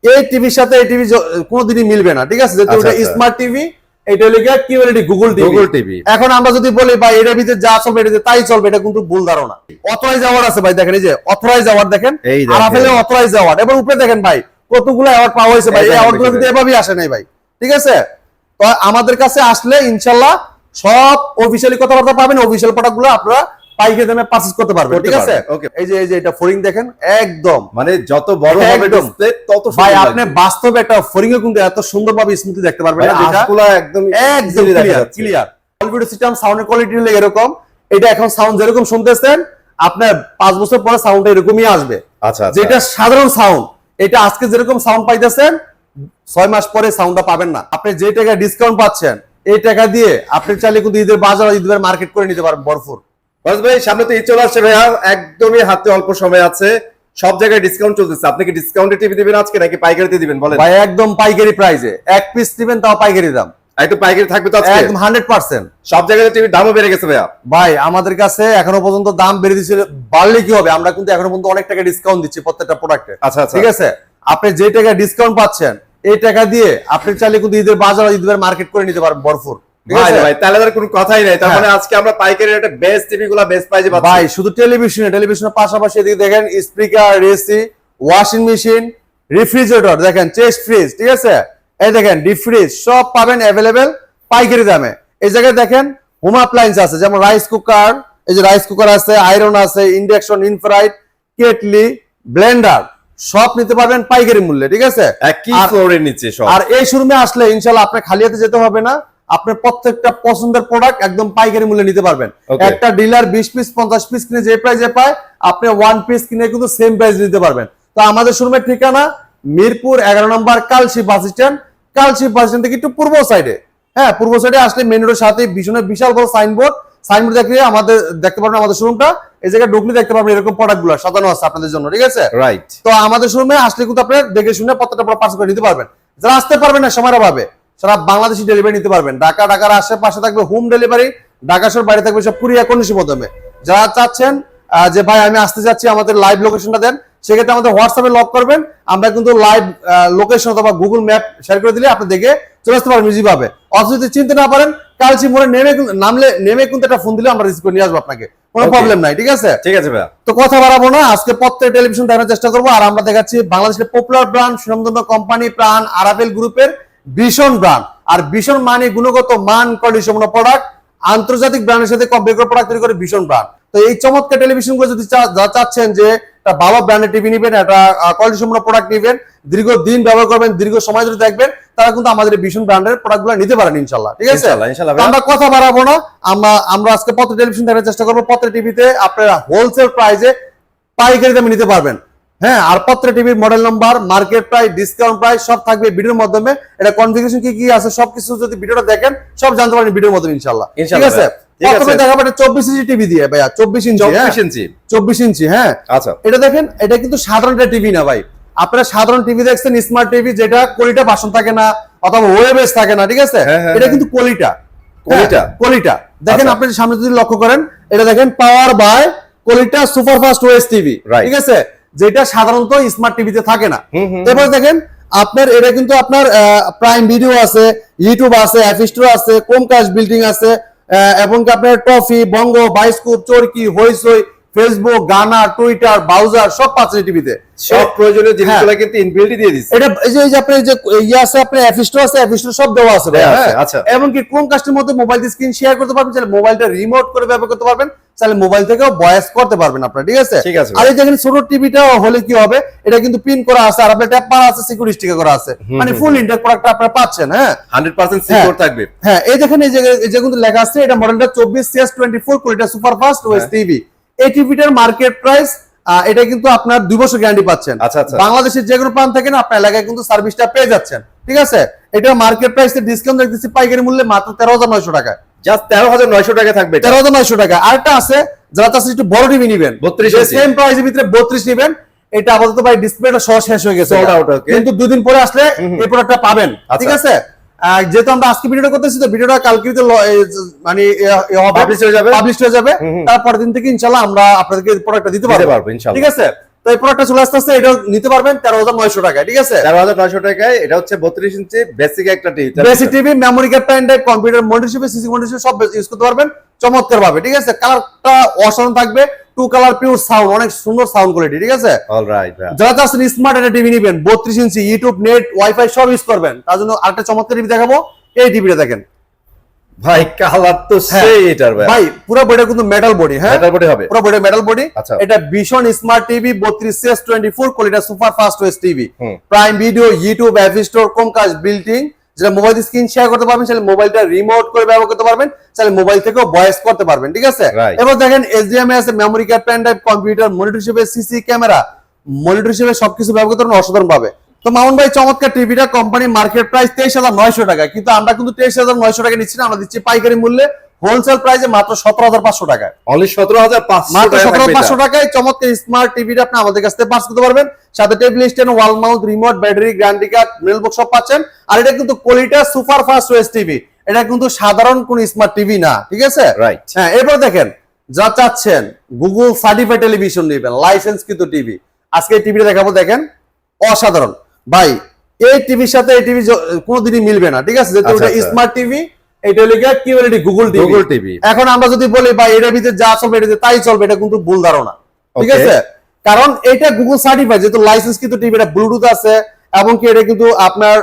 এই টিভির সাথে এই টিভি কোনোদিনই মিলবে না, ঠিক আছে? যেহেতু এটা স্মার্ট টিভি, এটা হলো কিউএলইডি গুগল টিভি। এখন আমরা যদি বলি ভাই এটার ভিতরে যা চলবে এটাতে তাই চলবে, এটা কিন্তু ভুল ধারণা। অথরাইজ অ্যাওয়ার্ড আছে ভাই, দেখেন এই যে অথরাইজ অ্যাওয়ার্ড দেখেন, আরাফেলে অথরাইজ অ্যাওয়ার্ড, এবং উপরে দেখেন ভাই কতগুলো অ্যাওয়ার্ড পাওয়া হয়েছে ভাই। এই অ্যাওয়ার্ডগুলো কিন্তু এভাবেই আসে নাই ভাই, ঠিক আছে? তো আমাদের কাছে আসলে ইনশাআল্লাহ সব অফিশিয়ালি কথাবার্তা পাবেন, অফিশিয়াল প্রোডাক্টগুলো আপনারা পাইকারি দামে পারচেজ করতে পারবেন, ঠিক আছে? এই যে এটা ফোরিং দেখেন, একদম মানে যত বড় হবে ডিসপ্লে তত সুন্দর ভাই। আপনি বাস্তবে একটা ফোরিং এ কিন্তু এত সুন্দরভাবে স্মুথলি দেখতে পারবেন, যেটা একদম ক্লিয়ার। অডিও সিস্টেম সাউন্ডের কোয়ালিটি হলো এরকম। এটা এখন সাউন্ড যেরকম শুনতেছেন, আপনার 5 বছর পরে সাউন্ডটা এরকমই আসবে। আচ্ছা, যেটা সাধারণ সাউন্ড, এটা আজকে যেরকম সাউন্ড পাইতেছেন 6 মাস পরে সাউন্ডটা পাবেন না। আপনি যে টাকা ডিসকাউন্ট পাচ্ছেন, এই টাকা দিয়ে আপনি চাইলে কিন্তু ঈদের বাজার, ঈদের মার্কেট করে নিতে পারবেন ভরপুর। ভাই সামনে তো ঈদ চলে আসছে ভাইয়া, একদমই হাতে অল্প সময় আছে, সব জায়গায় ডিসকাউন্ট চলতেছে। আপনি কি ডিসকাউন্টে টিভি দিবেন আজকে নাকি পাইকারিতে দিবেন বলেন? ভাই একদম পাইকারি প্রাইসে, এক পিস দিবেন তাও পাইকারি দাম। একটু পাইকারি থাকবে তো আজকে একদম 100%। সব জায়গায় টিভির দামও বেড়ে গেছে ভাইয়া। ভাই আমাদের কাছে এখনো পর্যন্ত দাম বেড়ে দিচ্ছে, বাড়লে কি হবে, আমরা কিন্তু এখনো পর্যন্ত অনেক টাকা ডিসকাউন্ট দিচ্ছি প্রত্যেকটা প্রোডাক্টে। আচ্ছা, ঠিক আছে? আপনি যে টাকা ডিসকাউন্ট পাচ্ছেন, এই টাকা দিয়ে আপনি চাইলে কিন্তু ঈদের বাজার, ঈদের মার্কেট করে নিতে পারবেন ভরপুর। ভাই তাহলে আর কোনো কথাই নাই, তার মানে আজকে আমরা পাইকারি রেটে বেস্ট টিভি গুলো বেস্ট প্রাইসে পাচ্ছি। ভাই শুধু টেলিভিশনের পাশাপাশি এদিকে দেখেন speaker, AC, washing machine, refrigerator দেখেন, চেস্ট ফ্রিজ, ঠিক আছে? এই দেখেন ডিপ ফ্রিজ, সব পাবেন अवेलेबल পাইকারি দামে। এই জায়গায় দেখেন হোম অ্যাপ্লায়েন্স আছে, যেমন রাইস কুকার, এই যে রাইস কুকার আছে, আয়রন আছে, ইন্ডাকশন, ইনফ্রাইট, কেটলি, ব্লেন্ডার, সব নিতে পারবেন পাইকারি মূল্যে, ঠিক আছে? একই ফ্লোরের নিচে সব। আর এই শোরুমে আসলে ইনশাআল্লাহ আপনি খালি হাতে যেতে হবে না, আপনি প্রত্যেকটা পছন্দের প্রোডাক্ট একদম পাইকারি মূল্যে নিতে পারবেন। একটা ডিলার 20 পিস 50 পিস কিনে যে প্রাইসে পায়, আপনি 1 পিস কিনে কিন্তু সেম প্রাইস নিতে পারবেন। তো আমাদের শোরুমের ঠিকানা মিরপুর 11 নম্বর Kalshi bus stand. Kalshi bus stand থেকে একটু পূর্ব সাইডে, হ্যাঁ পূর্ব সাইডে আসলে মেন রোডের সাথে বিশাল বড় সাইনবোর্ড দেখলে আমাদের দেখতে পারবেন আমাদের শোরুমটা। এই জায়গায় ঢুকলে দেখতে পারবেন এরকম প্রোডাক্টগুলো সাজানো আছে আপনাদের জন্য, ঠিক আছে? রাইট। তো আমাদের শোরুমে আসলে কিন্তু আপনি দেখে শুনে প্রত্যেকটা প্রোডাক্ট পারচেজ করে নিতে পারবেন। যারা আসতে পারবেন না সময়ের অভাবে, সারা বাংলাদেশি ডেলিভারি নিতে পারবেন। ঢাকার আশেপাশে থাকবে হোম ডেলিভারি, ঢাকা শহর বাইরে থাকবে সব কুরিয়ার কন্ডিশনের মাধ্যমে। যারা চাচ্ছেন যে ভাই আমি আসতে যাচ্ছি, আমাদের লাইভ লোকেশনটা দেন, সেক্ষেত্রে আমাদের হোয়াটসঅ্যাপে লক করবেন, আমরা কিন্তু লাইভ লোকেশন অথবা গুগল ম্যাপ শেয়ার করে দিলে আপনি দেখে চলে আসতে পারবেন ইজি ভাবে। অথচ যদি চিনতে না পারেন, কালচি মোড়ে নেমে কিন্তু একটা ফোন দিলে আমরা রিসিভ করে নিয়ে আসবো আপনাকে, কোনো প্রবলেম নাই, ঠিক আছে? ঠিক আছে ভাইয়া। তো কথা বাড়াবো না, আজকে প্রত্যেক টেলিভিশন দেখানোর চেষ্টা করবো। আর আমরা দেখাচ্ছি বাংলাদেশের পপুলার ব্র্যান্ড, সুনামধন্য কোম্পানি প্রাণ আরাফেল গ্রুপের ভীষণ ব্র্যান্ড। আর ভীষণ মানে গুণগত মান, কন্ডিশন প্রোডাক্ট, আন্তর্জাতিক ব্র্যান্ডের সাথে কম্পেয়ার প্রোডাক্ট তৈরি করে ভীষণ ব্র্যান্ড। তো এই চমৎকার টেলিভিশন গুলো যদি চাচ্ছেন যে একটা ভালো ব্র্যান্ডের টিভি নিবেন, একটা কোয়ালিটি সম্পন্ন প্রোডাক্ট নিবেন, দীর্ঘদিন ব্যবহার করবেন, দীর্ঘ সময় ধরে দেখবেন, তারা কিন্তু আমাদের ভীষণ ব্র্যান্ডের প্রোডাক্ট গুলো নিতে পারেন ইনশাল্লাহ, ঠিক আছে? আমরা কথা বাড়াবো না, আমরা আজকে প্রত্যেক টেলিভিশন দেখার চেষ্টা করবো। প্রত্যেক টিভিতে আপনারা হোলসেল প্রাইসে পাইকারি দামে নিতে পারবেন, হ্যাঁ। আর প্রত্যেক টিভির model number, market price, discount price সব থাকবে ভিডিওর মাধ্যমে। এটা কনফিগারেশন কি আছে সবকিছু যদি ভিডিওটা দেখেন সব জানতে পারবেন ভিডিওর মাধ্যমে ইনশাআল্লাহ, ঠিক আছে? প্রথমে দেখাবো 24 ইঞ্চি টিভি দিয়ে ভাইয়া, 24 ইঞ্চি, হ্যাঁ। আচ্ছা, এটা দেখেন, এটা কিন্তু সাধারণ একটা টিভি না ভাই। আপনারা সাধারণ টিভি দেখছেন, স্মার্ট টিভি, যেটা কোয়ালিটি ভাষণ থাকে না অথবা ওয়েবেস থাকে না, ঠিক আছে? এটা কিন্তু কোয়ালিটা দেখেন। আপনি সামনে যদি লক্ষ্য করেন, এটা দেখেন পাওয়ার বাই কোয়ালিটা সুপারফাস্ট ওএস টিভি, ঠিক আছে? যেটা সাধারণত স্মার্ট টিভিতে থাকে না। এবার দেখেন আপনার এটা কিন্তু আপনার প্রাইম ভিডিও আছে, ইউটিউব আছে, অ্যাপ স্টোর আছে, ক্রোমকাস্ট বিল্ডিং আছে, এবং আপনার টফি, বঙ্গ, বাইস্কোপ, চরকি, হইচই, ফেসবুক, গানা, টুইটার, ব্রাউজার সব পাচ্ছেন টিভিতে। সব প্রয়োজনীয় জিনিসগুলো কিন্তু ইনবিল্টই দিয়ে দিচ্ছে। এটা এই যে আপনি যে আছে, আপনার অ্যাপ স্টোর আছে, অ্যাপ স্টোর সব দেওয়া আছে ভাই, হ্যাঁ। আচ্ছা, এমনকি ক্রোমকাস্টের মধ্যে মোবাইল দিয়ে স্ক্রিন শেয়ার করতে পারবেন, চাইলে মোবাইলটা রিমোট করে ব্যবহার করতে পারবেন, চাইলে মোবাইল থেকেও ভয়েস করতে পারবেন আপনারা, ঠিক আছে? আর এই দেখেন ছোট টিভিটা হলে কি হবে, এটা কিন্তু পিন করা আছে, আর আপনার ট্যাপ মারা আছে, সিকিউরিটি স্টিকার করা আছে, মানে ফুল ইন্টার প্রোডাক্ট আপনারা পাচ্ছেন, হ্যাঁ। 100% সিকিউর থাকবে, হ্যাঁ। এই দেখেন এই যে কিন্তু লেখা আছে, এটা মডেলটা 24CS24 quality superfast OS TV. এই টিভিটার মার্কেট প্রাইস, এটা কিন্তু আপনার 2 বছর গ্যারান্টি পাচ্ছেন। বাংলাদেশের যে কোনো প্রান্ত থেকে না আপনার এলাকায় কিন্তু সার্ভিসটা পেয়ে যাচ্ছেন, ঠিক আছে? এটা মার্কেট প্রাইসে ডিসকাউন্ট দেখতেছি পাইকারি মূল্যে মাত্র 13,900 টাকা, জাস্ট 13,900 টাকা থাকবে। 13,900 টাকা। আরেকটা আছে, যারা চাচ্ছেন একটু বড় টিভি নেবেন, 32 সেম প্রাইসের ভিতরে 32 নেবেন। এটা আপাতত ভাই ডিসপ্লেটা শেষ হয়ে গেছে, কিন্তু 2 দিন পরে আসলে এই প্রোডাক্টটা পাবেন, ঠিক আছে? যেহেতু আমরা আজকে ভিডিওটা করতেছি, তো ভিডিওটা কালকে মানে পাবলিশ হয়ে যাবে, তারপর দিন থেকে ইনশাআল্লাহ আমরা আপনাদেরকে প্রোডাক্টটা দিতে পারবো, ঠিক আছে? তো এই প্রোডাক্টটা চলে আসতে এটা নিতে পারবেন 13,900 টাকায়, ঠিক আছে? 13,900 টাকায়। এটা হচ্ছে 32 ইঞ্চি বেসিক একটা TV, basic TV, memory card, pen drive, computer monitor হিসেবে, সিসি মনিটর হিসেবে সব ইউজ করতে পারবেন চমৎকার ভাবে, ঠিক আছে? কালারটা অসাধারণ থাকবে, 2 কালার পিওর সাউন্ড, অনেক সুন্দর সাউন্ড কোয়ালিটি, ঠিক আছে? অলরাইট। যারা চাচ্ছেন স্মার্ট একটা টিভি নেবেন 32 ইঞ্চি, ইউটিউব, নেট, ওয়াইফাই সব ইউজ করবেন, তার জন্য আরেকটা চমৎকার টিভি দেখাবো। এই টিভিটা দেখেন ভাই, কালার তো সেই এটার ভাই, পুরো বডিটা কিন্তু মেটাল বডি, হ্যাঁ মেটাল বডি হবে, পুরো বডি মেটাল বডি। আচ্ছা। এটা ভীষণ smart TV, 32/24 quality, super fast OS TV, prime video, YouTube, app store, Chromecast built in, যেটা মোবাইল স্ক্রিন শেয়ার করতে পারবেন, চাইলে মোবাইলটা রিমোট করে ব্যবহার করতে পারবেন, চাইলে মোবাইল থেকেও ভয়েস করতে পারবেন, ঠিক আছে? এবার দেখেন HDMI আছে, memory card, pen drive, computer monitor হিসেবে, সিসি ক্যামেরা মনিটর হিসেবে সবকিছু ব্যবহার করতে পারবেন অসাধারণ ভাবে। তো মামুন ভাই, চমৎকার টিভিটা কোম্পানি মার্কেট প্রাইস 23,900 টাকা, কিন্তু আমরা কিন্তু 23,900 টাকা নিচ্ছি না, আমরা দিচ্ছি পাইকারি মূল্যে হোলসেল প্রাইসে মাত্র 17,500 টাকায়। অনলি 17,500 মাত্র টাকা, 17,500 টাকায় চমৎকার স্মার্ট টিভিটা আপনি আমাদের কাছ থেকে পাস করতে পারবেন। সাথে table stand, wall mount, remote, battery, guarantee card, mail box সব পাচ্ছেন। আর এটা কিন্তু quality super fast OS TV, এটা কিন্তু সাধারণ কোন স্মার্ট টিভি না, ঠিক আছে? রাইট। হ্যাঁ, এরপর দেখেন, যা চাচ্ছেন গুগল সার্টিফাইড টেলিভিশন নেবেন, লাইসেন্স কিন্তু টিভি, আজকে এই টিভিটা দেখাবো, দেখেন অসাধারণ ভাই। এই টিভির সাথে এই টিভি কোনোদিনই মিলবে না, ঠিক আছে? যেহেতু এটা স্মার্ট টিভি, এটা হলো কিউএলইডি গুগল টিভি। এখন আমরা যদি বলি ভাই এটার ভিতরে যা চলবে এটাতে তাই চলবে, এটা কিন্তু ভুল ধারণা, ঠিক আছে? কারণ এটা গুগল সার্টিফাইড, যেহেতু লাইসেন্স কিন্তু টিভি, এটা ব্লুটুথ আছে, এবং কি এটা কিন্তু আপনার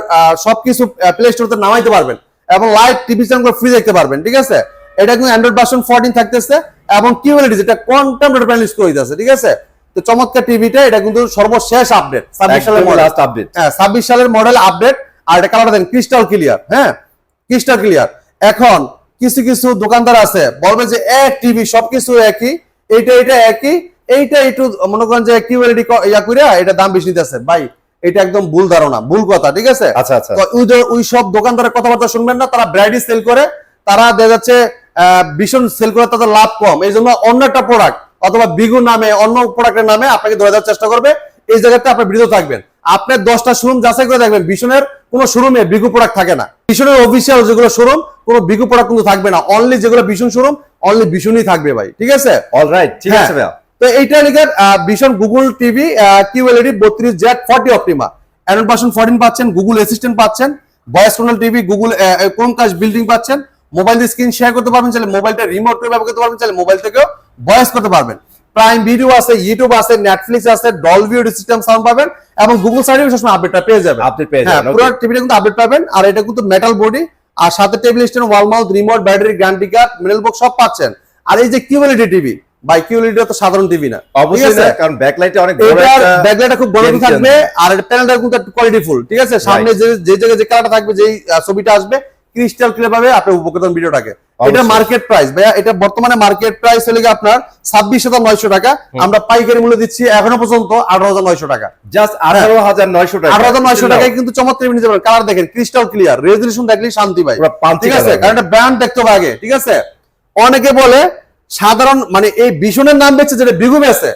সবকিছু প্লে স্টোরতে নামাইতে পারবেন, এবং লাইভ টিভি চ্যানেল ফ্রি দেখতে পারবেন, ঠিক আছে? এটা কিন্তু অ্যান্ড্রয়েড ভার্সন 14 থাকতেছে, এবং কিউএলইডি যেটা কোয়ান্টাম ডট প্যানেল ইউজ করে দিতেছে, ঠিক আছে? তো চমৎকার টিভিটা, এটা কিন্তু সর্বশেষ আপডেট, 26 সালের মডেল, লাস্ট আপডেট, হ্যাঁ 26 সালের মডেল আপডেট। আর এটা কালারটা দেন ক্রিস্টাল ক্লিয়ার, হ্যাঁ ক্রিস্টাল ক্লিয়ার। এখন কিছু কিছু দোকানদার আছে বলবে যে এক টিভি সবকিছু একই, এইটা একই, এইটা একটু মনে করেন যে কিউএলইডি ইয়া কইরা এটা দাম বেশি দিতেছে, ভাই এটা একদম ভুল ধারণা, ভুল কথা, ঠিক আছে? আচ্ছা আচ্ছা। ওই সব দোকানদারের কথাবার্তা শুনবেন না, তারা ব্রাইডি সেল করে, তারা দেখা যাচ্ছে ভীষণ সেল করে, তাদের লাভ কম, এই জন্য অন্য একটা প্রোডাক্ট অথবা বিগু নামে অন্য প্রোডাক্টের নামে আপনাকে ধরে দেওয়ার চেষ্টা করবে। এই জায়গাতে আপনি বিরত থাকবেন। আপনি 10টা শোরুম যাচাই করে দেখবেন, ভীষণের কোনো শোরুমে বিগু প্রোডাক্ট থাকে না। ভীষণের অফিসিয়াল যেগুলো শোরুম, কোনো বিগু প্রোডাক্ট কিন্তু থাকবে না, অনলি যেগুলো ভীষণ শোরুম অনলি ভীষণই থাকবে ভাই, ঠিক আছে? অলরাইট, ঠিক আছে ভাই। তো এইটা লিখে ভীষণ Google TV QLED 32Z40 Optima, Android version 14 পাচ্ছেন, গুগল অ্যাসিস্ট্যান্ট পাচ্ছেন, voice control TV, Google Chromecast building পাচ্ছেন, মোবাইল দিয়ে স্ক্রিন শেয়ার করতে পারবেন, চাইলে মোবাইলটা রিমোট করে ব্যবহার করতে পারবেন, চাইলে মোবাইল থেকেও ভয়েস করতে পারবেন। প্রাইম ভিডিও আছে, ইউটিউব আছে, নেটফ্লিক্স আছে, ডলবি অডিও সিস্টেম সাউন্ড পাবেন, এবং গুগল সার্টিফিকেট সবসময় আপডেটটা পেয়ে যাবেন, আপডেট পেয়ে যাবেন। পুরো টিভিটা কিন্তু আপডেট পাবেন। আর এটা কিন্তু মেটাল বডি, আর সাথে table stand, wall mount, remote, battery, guarantee card, mail box সব পাচ্ছেন। আর এই যে কিউএলইডি টিভি, ভাই কিউএলইডি তো সাধারণ টিভি না, অবশ্যই না, কারণ ব্যাকলাইটে অনেক বড় একটা ব্যাকলাইটটা খুব বড় থাকবে, আর এটা প্যানেলটা কিন্তু একটু কোয়ালিটি ফুল, ঠিক আছে? সামনে যে জায়গায় যে কালারটা থাকবে, যেই ছবিটা আসবে ক্রিস্টাল ক্লিয়ার পাবে আপনি উপকরণ ভিডিওটাকে। এটা মার্কেট প্রাইস ভাইয়া, এটা বর্তমানে মার্কেট প্রাইস হলে আপনার 26,900 টাকা, আমরা পাইকারি মূল্য দিচ্ছি এখনো পর্যন্ত 18,900 টাকা, জাস্ট 18,900 টাকা। 18,900 টাকায় কিন্তু চমৎকার নিতে পারবেন। কালার দেখেন ক্রিস্টাল ক্লিয়ার, রেজোলিউশন দেখলেই শান্তি ভাই, ঠিক আছে? কারণ এটা ব্র্যান্ড দেখতে হবে আগে, ঠিক আছে? অনেকে বলে সাধারণ মানে এই ভীষণের নাম বেচে যেটা বিগু বেচে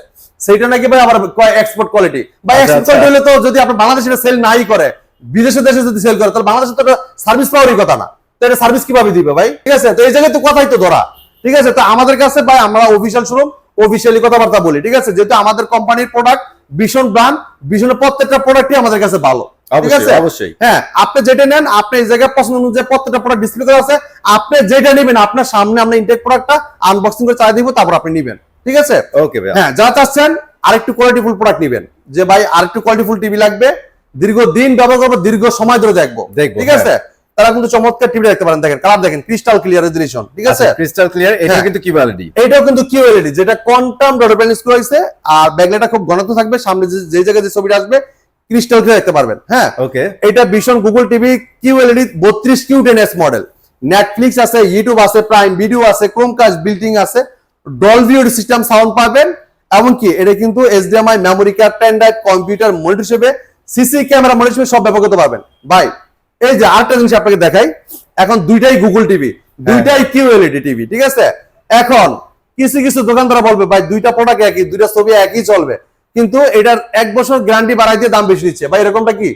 সেইটা নাকি ভাই আবার এক্সপোর্ট কোয়ালিটি, বা এক্সপোর্ট কোয়ালিটি হলে তো যদি আপনি বাংলাদেশে সেল নাই করে, বিদেশে দেশে যদি সেল করে, তাহলে বাংলাদেশে তো সার্ভিস পাওয়ারই কথা না, তো এটা সার্ভিস কিভাবে দিবে ভাই, ঠিক আছে? তো এই জায়গায় তো কথাই তো ধরা, ঠিক আছে? তো আমাদের কাছে ভাই আমরা অফিসিয়াল শোরুম, অফিসিয়ালি কথাবার্তা বলি, ঠিক আছে? যেহেতু আমাদের কোম্পানির প্রোডাক্ট ভীষণ ব্র্যান্ড, ভীষণের প্রত্যেকটা প্রোডাক্টই আমাদের কাছে ভালো, ঠিক আছে? অবশ্যই। হ্যাঁ, আপনি যেটা নেন, আপনি এই জায়গায় পছন্দ অনুযায়ী প্রত্যেকটা প্রোডাক্ট ডিসপ্লে করা আছে, আপনি যেটা নেবেন আপনার সামনে আমরা ইনটেক প্রোডাক্টটা আনবক্সিং করে চাই দিব, তারপর আপনি নেবেন, ঠিক আছে? ওকে ভাই। হ্যাঁ, যা চাচ্ছেন আরেকটু কোয়ালিটিফুল প্রোডাক্ট নেবেন, যে ভাই আরেকটু কোয়ালিটিফুল টিভি লাগবে, দীর্ঘদিন ব্যবহার করবো, দীর্ঘ সময় ধরে দেখবো, ঠিক আছে? তারা কিন্তু চমৎকার টিভি দেখতে পারেন, দেখেন কালার দেখেন ক্রিস্টাল ক্লিয়ার রেজোলিউশন, ঠিক আছে? ক্রিস্টাল ক্লিয়ার, এটা কিন্তু কিউএলইডি, এটাও কিন্তু কিউএলইডি, যেটা কোয়ান্টাম ডট প্যানেল ইউজ করা হয়েছে, আর ব্যাকলাইটটা খুব ঘনত্ব থাকবে, সামনে যে জায়গায় যে ছবিটা আসবে ক্রিস্টাল ক্লিয়ার দেখতে পারবেন, হ্যাঁ ওকে। এটা ভীষণ Google TV QLED 32Q10S model, Netflix আছে, ইউটিউব আছে, প্রাইম ভিডিও আছে, ক্রোমকাস্ট বিল্টিং আছে, ডলবি অডিও সিস্টেম সাউন্ড পাবেন, এমনকি এটা কিন্তু HDMI, memory card, pen drive, computer monitor হিসেবে, সিসি ক্যামেরা মনিটর হিসেবে সব ব্যবহার করতে পারবেন ভাই। এই যে আরেকটা জিনিস আপনাকে দেখাই, এখন দুইটাই গুগল টিভি, দুইটাই কিউএলইডি টিভি, ঠিক আছে? এখন কিছু কিছু দোকানদার বলবে ভাই দুইটা প্রোডাক্ট একই, দুইটা ছবি একই চলবে, কিন্তু এটার 1 বছর গ্যারান্টি বাড়াই দিয়ে দাম বেশি দিচ্ছে ভাই, এরকমটা কি?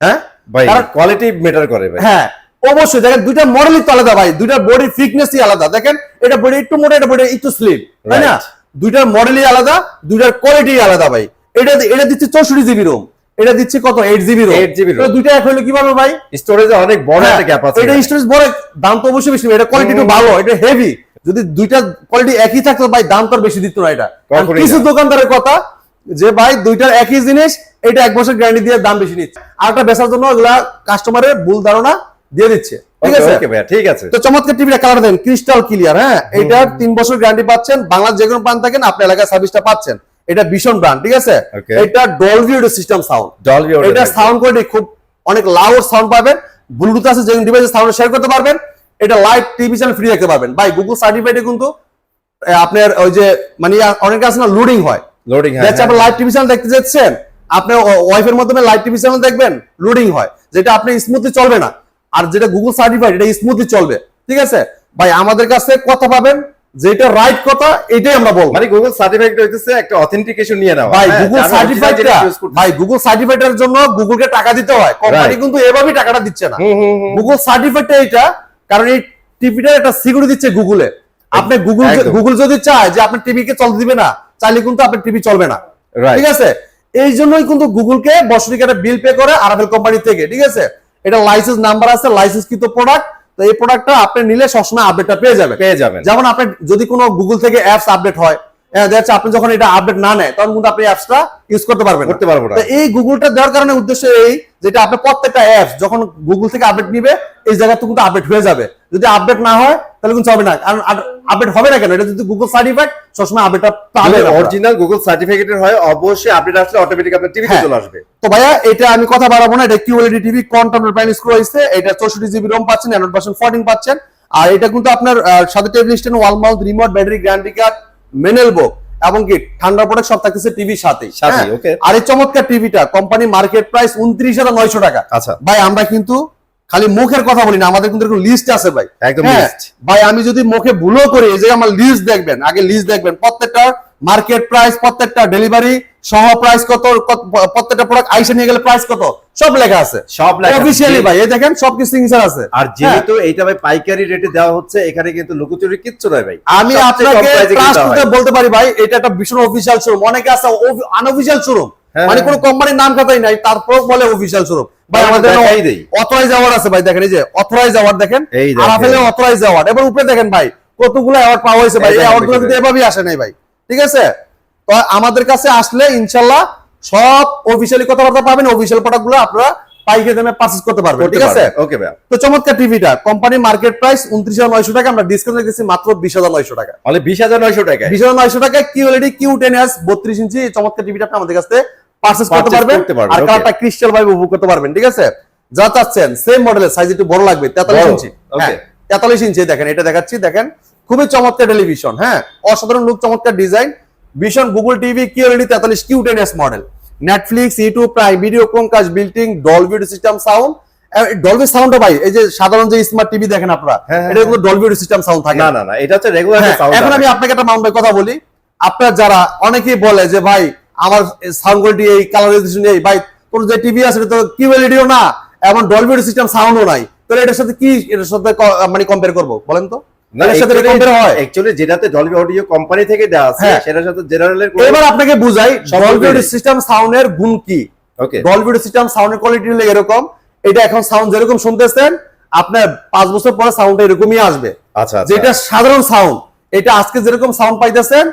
হ্যাঁ ভাই, কোয়ালিটি ম্যাটার করে ভাই। হ্যাঁ অবশ্যই, দেখেন দুইটা মডেলই তো আলাদা ভাই, দুইটা বডি ফিটনেসই আলাদা, দেখেন এটা বডি একটু মোটা, এটা বডি একটু স্লিম, তাই না? দুইটার মডেলই আলাদা, দুইটার কোয়ালিটি আলাদা ভাই। এটা দিচ্ছে 64 জিবি রোম, এটা দিচ্ছে কত 8 জিবি রোম। 8 GB ROM। দুইটা এক হলো কিভাবে ভাই? স্টোরেজে অনেক বড় একটা গ্যাপ আছে। এটা স্টোরেজ বড়, দাম তো অবশ্যই বেশি, এটা কোয়ালিটি একটু ভালো, এটা হেভি। যদি দুইটা কোয়ালিটি একই থাকতো ভাই দাম তো আর বেশি দিত না। এটা কখনোই কিছু না। দোকানদারের কথা যে ভাই দুইটার একই জিনিস, এটা 1 বছর গ্যারান্টি দিয়ে দাম বেশি নিচ্ছে, আর একটা বেচার জন্য এগুলা কাস্টমারের ভুল ধারণা দিয়ে দিচ্ছে। ঠিক আছে, ওকে ভাইয়া, ঠিক আছে। তো চমৎকার টিভিটা কালার দেন ক্রিস্টাল ক্লিয়ার। হ্যাঁ, এটার 3 বছর গ্যারান্টি পাচ্ছেন, বাংলাদেশ যে কোনো প্রান্ত থাকেন আপনি এলাকায় সার্ভিসটা পাচ্ছেন। এটা ভীষণ ব্র্যান্ড, ঠিক আছে। Okay. এটা Dolby audio system sound, Dolby Audio এটা থাকবে। সাউন্ড কোয়ালিটি খুব অনেক লাউড সাউন্ড পাবেন, ব্লুটুথ আছে যে ডিভাইসে সাউন্ড শেয়ার করতে পারবেন। এটা লাইভ টিভি চ্যানেল ফ্রি দেখতে পারবেন ভাই, গুগল সার্টিফাইডে কিন্তু আপনার ওই যে মানে অনেকে আছে না লোডিং হয়, লোডিং হয়। আপনি লাইভ টিভি চ্যানেল দেখতে যাচ্ছেন, আপনি ওয়াইফের মাধ্যমে লাইভ টিভি চ্যানেল দেখবেন, লোডিং হয়, যেটা আপনি স্মুথলি চলবে না। আর যেটা গুগল সার্টিফাইড এটা স্মুথলি চলবে। ঠিক আছে ভাই, আমাদের কাছে কথা পাবেন, যেটা রাইট কথা এটাই আমরা বলবো। মানে গুগল সার্টিফাইড হইতেছে একটা অথেন্টিকেশন নিয়ে নেওয়া। ভাই হ্যাঁ, গুগল যে আমি সার্টিফাইড, original জিনিস use করতেছি। ভাই গুগল সার্টিফাইডের জন্য গুগলকে টাকা দিতে হয়, কোম্পানি Right. কিন্তু এভাবেই টাকাটা দিচ্ছে না। হুম। গুগল সার্টিফাইডটা এটা, কারণ এই টিভিটার একটা সিকিউরিটি দিচ্ছে গুগলে। আপনি গুগল একদম। গুগল যদি চায় যে আপনার টিভিকে চলতে দিবে না, চাইলে কিন্তু আপনার টিভি চলবে না। Right. ঠিক আছে, এই জন্যই কিন্তু গুগলকে বছরিক একটা বিল পে করে আরাভেল কোম্পানি থেকে। ঠিক আছে, এটা লাইসেন্স নাম্বার আছে, লাইসেন্স কৃত প্রোডাক্ট। তো এই প্রোডাক্টটা আপনি নিলে সবসময় আপডেটটা পেয়ে যাবেন। যেমন আপনি যদি কোনো গুগল থেকে অ্যাপস আপডেট হয়, দেখা যাচ্ছে আপনি যখন এটা আপডেট না নেয় তখন কিন্তু আপনি অ্যাপসটা ইউজ করতে পারবেন না। তো এই গুগলটা দেওয়ার কারণে উদ্দেশ্য এই, যেটা আপনি প্রত্যেকটা অ্যাপস যখন গুগল থেকে আপডেট নিবে এই জায়গাতে কিন্তু আপডেট হয়ে যাবে। যদি আপডেট না হয় তাহলে কিন্তু হবে না, কারণ আপডেট হবে না কেন, এটা যদি গুগল সার্টিফাইড সবসময় আপডেটটা পাবে। অরিজিনাল গুগল সার্টিফিকেটের হয় অবশ্যই আপডেট আসলে অটোমেটিক আপনার টিভিতে চলে আসবে। তো ভাইয়া এটা আমি কথা বাড়াবো না, এটা কিউএলইডি টিভি কোয়ান্টাম প্রাইম স্ক্রু হইছে, এটা 64 জিবি রোম পাচ্ছেন, অ্যান্ড্রয়েড ভার্সন 14 পাচ্ছেন। আর এটা কিন্তু আপনার সাথে table stand, wall mount, remote, battery, guarantee card, manual book এবং কি ঠান্ডা প্রোডাক্ট সব থাকতেছে টিভির সাথে। ওকে। আর এই চমৎকার টিভিটা কোম্পানি মার্কেট প্রাইস 29,900 টাকা। আচ্ছা ভাই আমরা কিন্তু খালি মুখের কথা বলি না, আমাদের কিন্তু এরকম লিস্ট আছে ভাই, একদম লিস্ট। ভাই আমি যদি মুখে ভুলও করি, এই যে আমার লিস্ট দেখবেন, আগে লিস্ট দেখবেন, প্রত্যেকটা মার্কেট প্রাইস, প্রত্যেকটা ডেলিভারি সহ প্রাইস কত, প্রত্যেকটা প্রোডাক্ট আইসা নিয়ে গেলে প্রাইস কত, সব লেখা আছে, সব লেখা অফিশিয়ালি ভাই, এই দেখেন সবকিছু সিগনেচার আছে। আর যেহেতু এইটা ভাই পাইকারি রেটে দেওয়া হচ্ছে, এখানে কিন্তু লুকোচুরি কিচ্ছু নাই ভাই। আমি আপনাকে ট্রাস্ট করতে বলতে পারি ভাই, এটা একটা ভীষণ অফিশিয়াল শোরুম। অনেকে আছে আনঅফিশিয়াল শোরুম, মানে কোনো কোম্পানির নাম কথাই নাই, তারপর বলে অফিশিয়াল শোরুম। ভাই আমাদের অথরাইজ অ্যাওয়ার্ড আছে ভাই, দেখেন এই যে অথরাইজ অ্যাওয়ার্ড দেখেন, আরাফেল অথরাইজ অ্যাওয়ার্ড, এবং উপরে দেখেন ভাই কতগুলো অ্যাওয়ার্ড পাওয়া হয়েছে ভাই। এই অ্যাওয়ার্ডগুলো কিন্তু এভাবেই আসে নাই ভাই। ঠিক আছে, তো আমাদের কাছে আসলে ইনশাআল্লাহ সব অফিশিয়ালি কথাবার্তা পাবেন, অফিশিয়াল প্রোডাক্টগুলো আপনারা পাইকারি দামে পারচেজ করতে পারবেন। ঠিক আছে, ওকে ভাই। তো চমৎকার টিভিটা কোম্পানি মার্কেট প্রাইস 29,900 টাকা, আমরা ডিসকাউন্ট রেখেছি মাত্র 20,900 টাকা। মানে 20,900 টাকা। 20,900 টাকা কিউএলইডি Q10s 32 ইঞ্চি চমৎকার টিভিটা আপনি আমাদের কাছে পারচেজ করতে পারবেন, আর কালারটা ক্রিস্টাল ভাবে উপভোগ করতে পারবেন। ঠিক আছে, যা চাচ্ছেন সেম মডেলের, সাইজ একটু বড় লাগবে 43 ইঞ্চি। ওকে, 43 ইঞ্চি দেখেন, এটা দেখাচ্ছি, দেখেন খুবই চমৎকার টেলিভিশন। হ্যাঁ, অসাধারণ লুক, চমৎকার ডিজাইন, ভীষণ Google TV QLED 43 Q10s model, Netflix, YouTube, Prime Video, Chromecast, built-in Dolby audio system sound. Dolby সাউন্ডটা ভাই এই যে সাধারণ যে স্মার্ট টিভি দেখেন আপনারা, এটা কিন্তু ডলবি অডিও সিস্টেম সাউন্ড থাকে না, এটা হচ্ছে রেগুলার সাউন্ড। এখন আমি আপনাকে একটা মাউন্ট ভাই কথা বলি, আপনারা যারা অনেকেই বলে যে ভাই আমার সাউন্ড কোয়ালিটি এই কালারাইজেশন এই, ভাই তোর যে টিভি আছে এটা তো কিউএলইডিও না এবং ডলবি অডিও সিস্টেম সাউন্ডও নাই, তাহলে এটার সাথে কি, এটার সাথে মানে কম্পেয়ার করব বলেন তো? যেটাতে ডলবি অডিও কোম্পানি থেকে দেওয়া আছে সেটার সাথে জেনারেলের। এবার আপনাকে বুঝাই ডলবি অডিও সিস্টেম সাউন্ডের গুণ কি। ওকে, ডলবি অডিও সিস্টেম সাউন্ডের কোয়ালিটি হলো এরকম, এটা এখন সাউন্ড যেরকম শুনতেছেন আপনার 5 বছর পরে সাউন্ডটা এরকমই আসবে। আচ্ছা, যেটা সাধারণ সাউন্ড, এটা আজকে যেরকম সাউন্ড পাইতেছেন